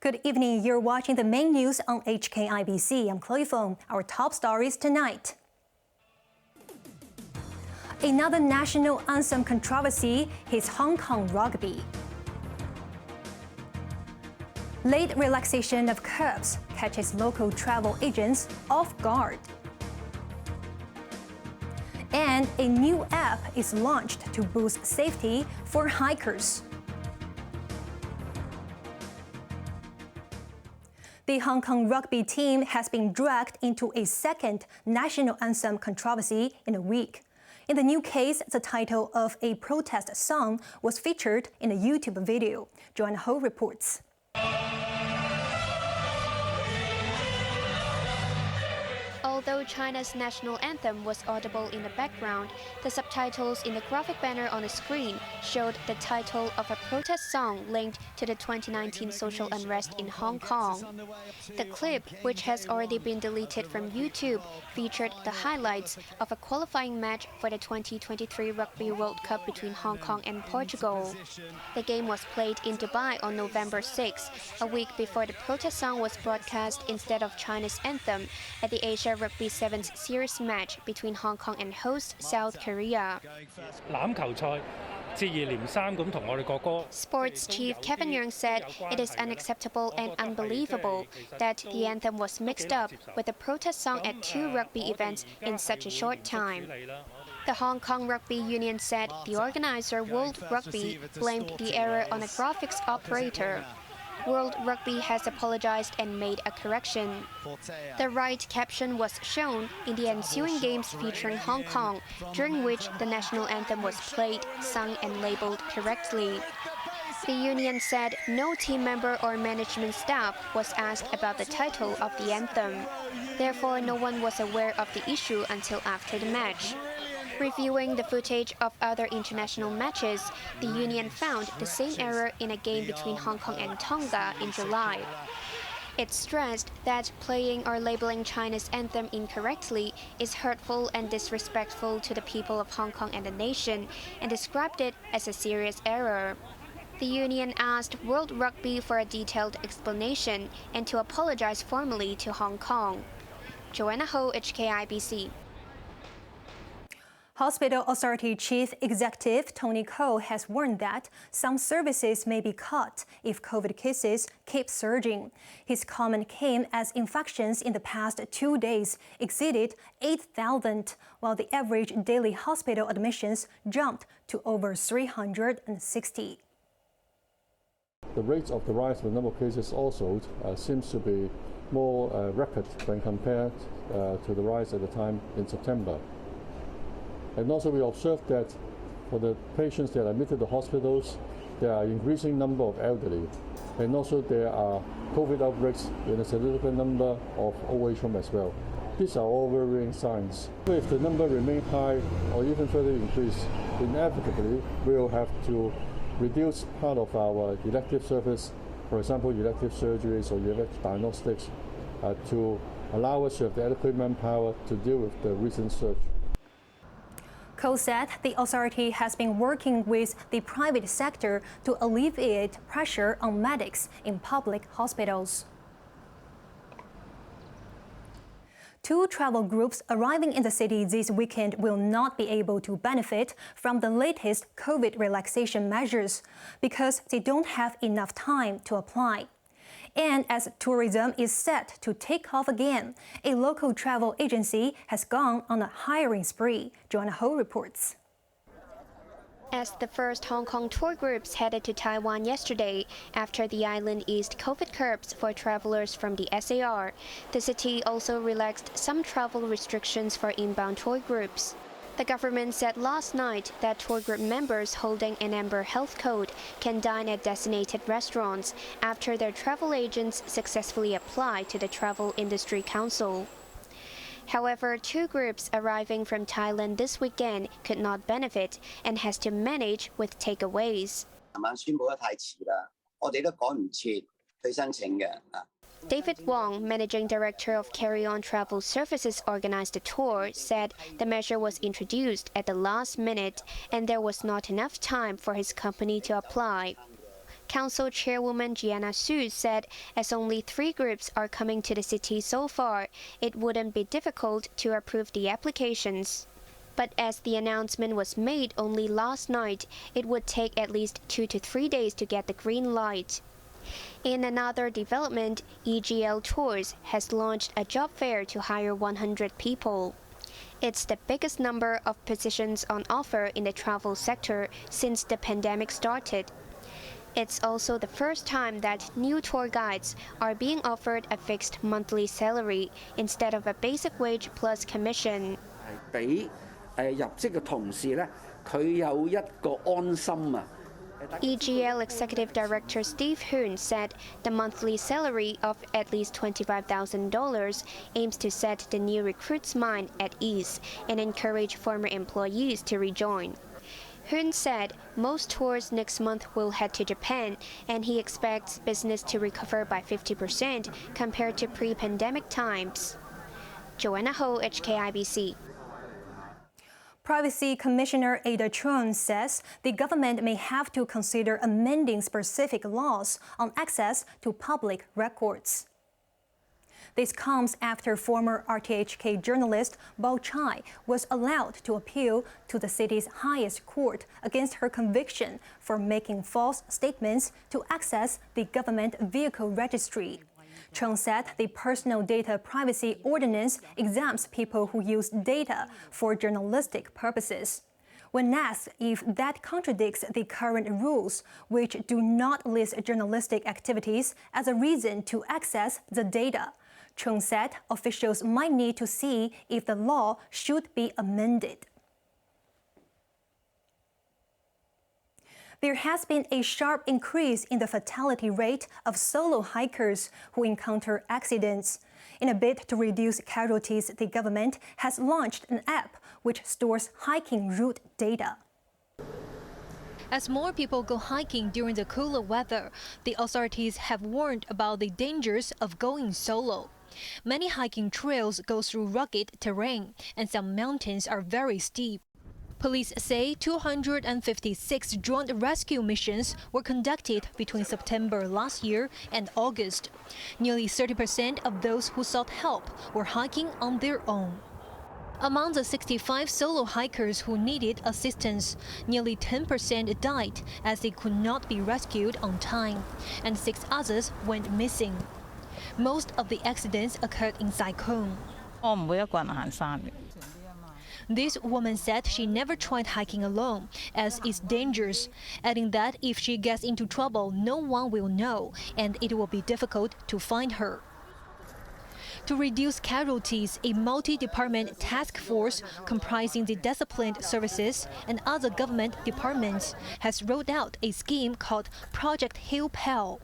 Good evening. You're watching the main news on HKIBC. I'm Chloe Feng. Our top stories tonight. Another national anthem controversy hits Hong Kong Rugby. Late relaxation of curbs catches local travel agents off guard. And a new app is launched to boost safety for hikers. The Hong Kong rugby team has been dragged into a second national anthem controversy in a week. In the new case, the title of a protest song was featured in a YouTube video. Joanna Ho reports. Although China's national anthem was audible in the background, the subtitles in the graphic banner on the screen showed the title of a protest song linked to the 2019 social unrest in Hong Kong. The clip, which has already been deleted from YouTube, featured the highlights of a qualifying match for the 2023 Rugby World Cup between Hong Kong and Portugal. The game was played in Dubai on November 6, a week before the protest song was broadcast instead of China's anthem at the Asia Rugby Sevens series match between Hong Kong and host South Korea. Sports chief Kevin Yeung said it is unacceptable and unbelievable that the anthem was mixed up with the protest song at two rugby events in such a short time. The Hong Kong Rugby Union said the organizer World Rugby blamed the error on a graphics operator. World Rugby has apologized and made a correction. The right caption was shown in the ensuing games featuring Hong Kong, during which the national anthem was played, sung and labeled correctly. The union said no team member or management staff was asked about the title of the anthem. Therefore, no one was aware of the issue until after the match. Reviewing the footage of other international matches, the union found the same error in a game between Hong Kong and Tonga in July. It stressed that playing or labeling China's anthem incorrectly is hurtful and disrespectful to the people of Hong Kong and the nation, and described it as a serious error. The union asked World Rugby for a detailed explanation and to apologize formally to Hong Kong. Joanna Ho, HKIBC. Hospital Authority Chief Executive Tony Ko has warned that some services may be cut if COVID cases keep surging. His comment came as infections in the past 2 days exceeded 8,000, while the average daily hospital admissions jumped to over 360. The rate of the rise of the number of cases also seems to be more rapid when compared to the rise at the time in September. And also we observed that for the patients that are admitted to hospitals, there are increasing number of elderly. And also there are COVID outbreaks in a significant number of old age homes as well. These are all worrying signs. If the number remain high or even further increase, inevitably we will have to reduce part of our elective service, for example, elective surgeries or elective diagnostics, to allow us to have the adequate manpower to deal with the recent surge. Ko said the authority has been working with the private sector to alleviate pressure on medics in public hospitals. Two travel groups arriving in the city this weekend will not be able to benefit from the latest COVID relaxation measures because they don't have enough time to apply. And as tourism is set to take off again, a local travel agency has gone on a hiring spree. Joanna Ho reports. As the first Hong Kong tour groups headed to Taiwan yesterday after the island eased COVID curbs for travelers from the SAR, the city also relaxed some travel restrictions for inbound tour groups. The government said last night that tour group members holding an Amber Health Code can dine at designated restaurants after their travel agents successfully applied to the Travel Industry Council. However, two groups arriving from Thailand this weekend could not benefit and has to manage with takeaways. David Wong, managing director of Carry On Travel Services, organized the tour, said the measure was introduced at the last minute and there was not enough time for his company to apply. Council Chairwoman Gianna Su said as only 3 groups are coming to the city so far, it wouldn't be difficult to approve the applications. But as the announcement was made only last night, it would take at least 2 to 3 days to get the green light. In another development, EGL Tours has launched a job fair to hire 100 people. It's the biggest number of positions on offer in the travel sector since the pandemic started. It's also the first time that new tour guides are being offered a fixed monthly salary instead of a basic wage plus commission. 俾入職嘅同事咧，佢有一個安心啊。 EGL Executive Director Steve Hoon said the monthly salary of at least $25,000 aims to set the new recruits' mind at ease and encourage former employees to rejoin. Hoon said most tours next month will head to Japan, and he expects business to recover by 50% compared to pre-pandemic times. Joanna Ho, HKIBC. Privacy Commissioner Ada Chun says the government may have to consider amending specific laws on access to public records. This comes after former RTHK journalist Bao Chai was allowed to appeal to the city's highest court against her conviction for making false statements to access the government vehicle registry. Chung said the Personal Data Privacy Ordinance exempts people who use data for journalistic purposes. When asked if that contradicts the current rules, which do not list journalistic activities as a reason to access the data, Chung said officials might need to see if the law should be amended. There has been a sharp increase in the fatality rate of solo hikers who encounter accidents. In a bid to reduce casualties, the government has launched an app which stores hiking route data. As more people go hiking during the cooler weather, the authorities have warned about the dangers of going solo. Many hiking trails go through rugged terrain, and some mountains are very steep. Police say 256 joint rescue missions were conducted between September last year and August. Nearly 30% of those who sought help were hiking on their own. Among the 65 solo hikers who needed assistance, nearly 10% died as they could not be rescued on time, and 6 others went missing. Most of the accidents occurred in Sai-Kung. This woman said she never tried hiking alone, as it's dangerous, adding that if she gets into trouble, no one will know, and it will be difficult to find her. To reduce casualties, a multi-department task force comprising the disciplined services and other government departments has rolled out a scheme called Project Hill Pal.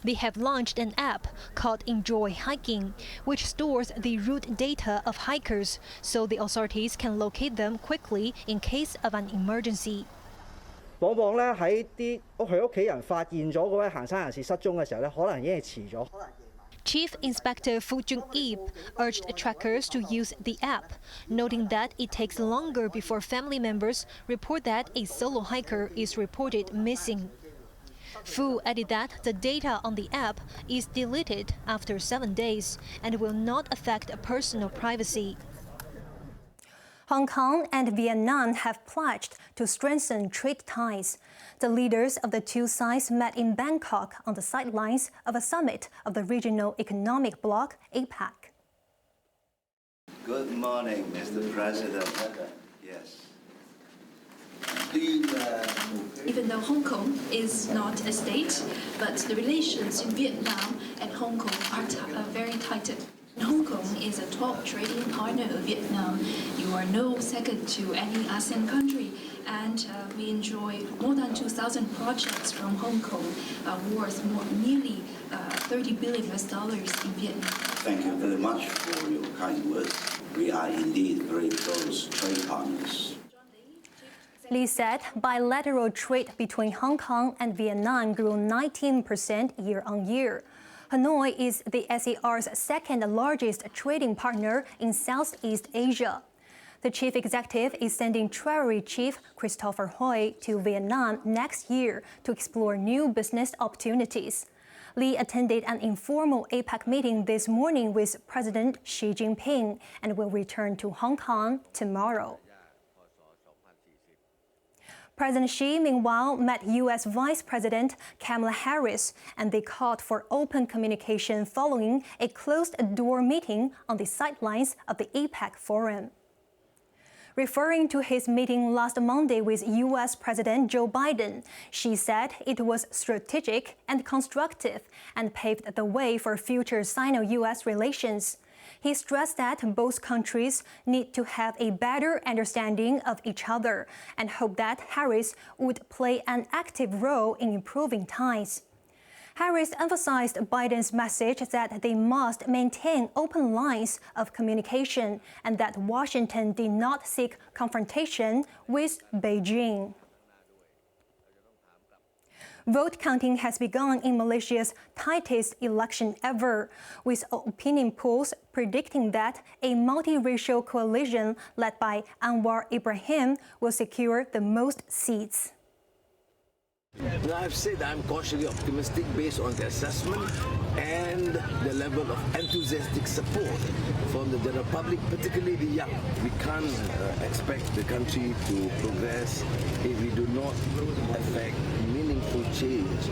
They have launched an app called Enjoy Hiking, which stores the route data of hikers so the authorities can locate them quickly in case of an emergency. 往往咧喺佢屋企人發現咗嗰位行山人士失蹤嘅時候咧，可能已經係遲咗。 Chief Inspector Fu Jun-ip urged trackers to use the app, noting that it takes longer before family members report that a solo hiker is reported missing. Fu added that the data on the app is deleted after 7 days and will not affect personal privacy. Hong Kong and Vietnam have pledged to strengthen trade ties. The leaders of the two sides met in Bangkok on the sidelines of a summit of the Regional Economic Bloc, APEC. Good morning, Mr. President. Yes. Even though Hong Kong is not a state, but the relations in Vietnam and Hong Kong are very tight. Hong Kong is a top trading partner of Vietnam. You are no second to any ASEAN country, and we enjoy more than 2,000 projects from Hong Kong worth nearly $30 billion in Vietnam. Thank you very much for your kind words. We are indeed very close trade partners. Lee said bilateral trade between Hong Kong and Vietnam grew 19% year-on-year. Hanoi is the SAR's second largest trading partner in Southeast Asia. The chief executive is sending Treasury Chief Christopher Hui to Vietnam next year to explore new business opportunities. Lee attended an informal APEC meeting this morning with President Xi Jinping and will return to Hong Kong tomorrow. President Xi, meanwhile, met U.S. Vice President Kamala Harris, and they called for open communication following a closed-door meeting on the sidelines of the APEC forum. Referring to his meeting last Monday with U.S. President Joe Biden, Xi said it was strategic and constructive and paved the way for future Sino-U.S. relations. He stressed that both countries need to have a better understanding of each other and hoped that Harris would play an active role in improving ties. Harris emphasized Biden's message that they must maintain open lines of communication and that Washington did not seek confrontation with Beijing. Vote counting has begun in Malaysia's tightest election ever, with opinion polls predicting that a multiracial coalition led by Anwar Ibrahim will secure the most seats. I've said I'm cautiously optimistic based on the assessment and the level of enthusiastic support from the general public, particularly the young. We can't expect the country to progress if we do not effect meaningful change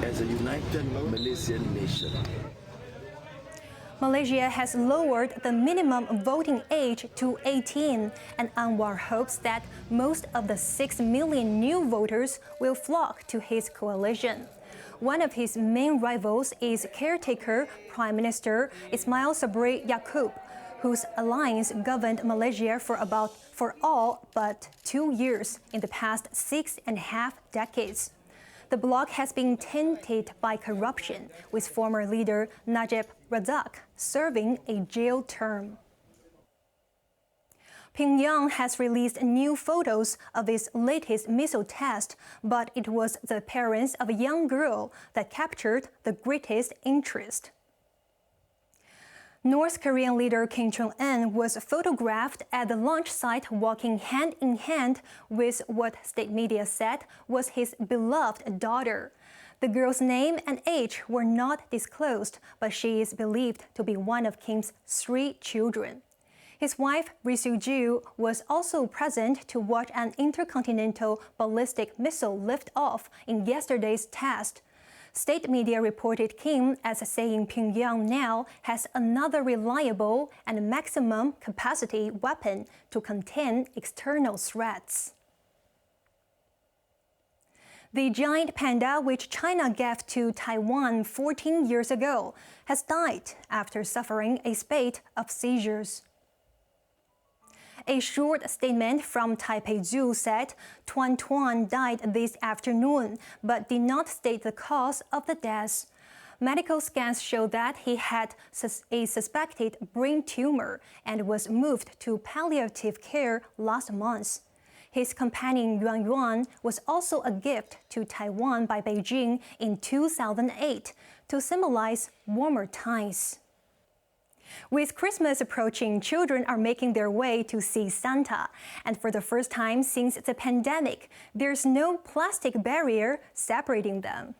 as a united Malaysian nation. Malaysia has lowered the minimum voting age to 18, and Anwar hopes that most of the 6 million new voters will flock to his coalition. One of his main rivals is caretaker Prime Minister Ismail Sabri Yaakob, whose alliance governed Malaysia for all but 2 years in the past 6.5 decades. The bloc has been tainted by corruption, with former leader Najib Razak serving a jail term. Pyongyang has released new photos of its latest missile test, but it was the appearance of a young girl that captured the greatest interest. North Korean leader Kim Jong-un was photographed at the launch site walking hand in hand with what state media said was his beloved daughter. The girl's name and age were not disclosed, but she is believed to be one of Kim's 3 children. His wife, Ri Soo-ju, was also present to watch an intercontinental ballistic missile lift off in yesterday's test. State media reported Kim as saying Pyongyang now has another reliable and maximum capacity weapon to contain external threats. The giant panda, which China gave to Taiwan 14 years ago, has died after suffering a spate of seizures. A short statement from Taipei Zoo said Tuan Tuan died this afternoon, but did not state the cause of the death. Medical scans show that he had a suspected brain tumor and was moved to palliative care last month. His companion Yuan Yuan was also a gift to Taiwan by Beijing in 2008 to symbolize warmer ties. With Christmas approaching, children are making their way to see Santa. And for the first time since the pandemic, there's no plastic barrier separating them.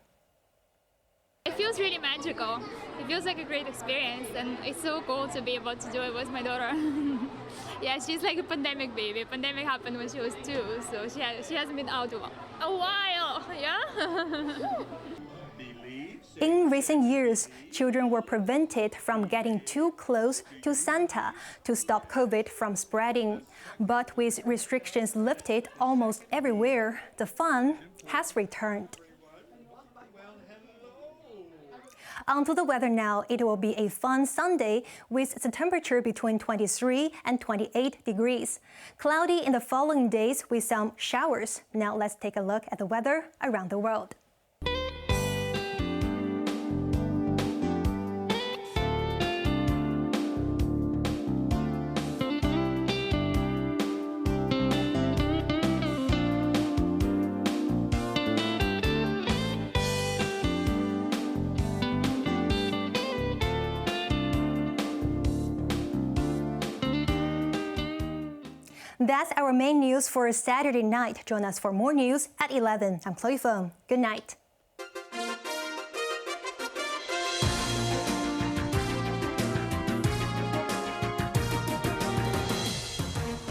It feels really magical. It feels like a great experience, and it's so cool to be able to do it with my daughter. Yeah, she's like a pandemic baby. Pandemic happened when she was 2, so she hasn't been out a while, yeah? In recent years, children were prevented from getting too close to Santa to stop COVID from spreading. But with restrictions lifted almost everywhere, the fun has returned. On to the weather now. It will be a fun Sunday with the temperature between 23 and 28 degrees. Cloudy in the following days with some showers. Now let's take a look at the weather around the world. That's our main news for Saturday night. Join us for more news at 11. I'm Chloe Feng. Good night.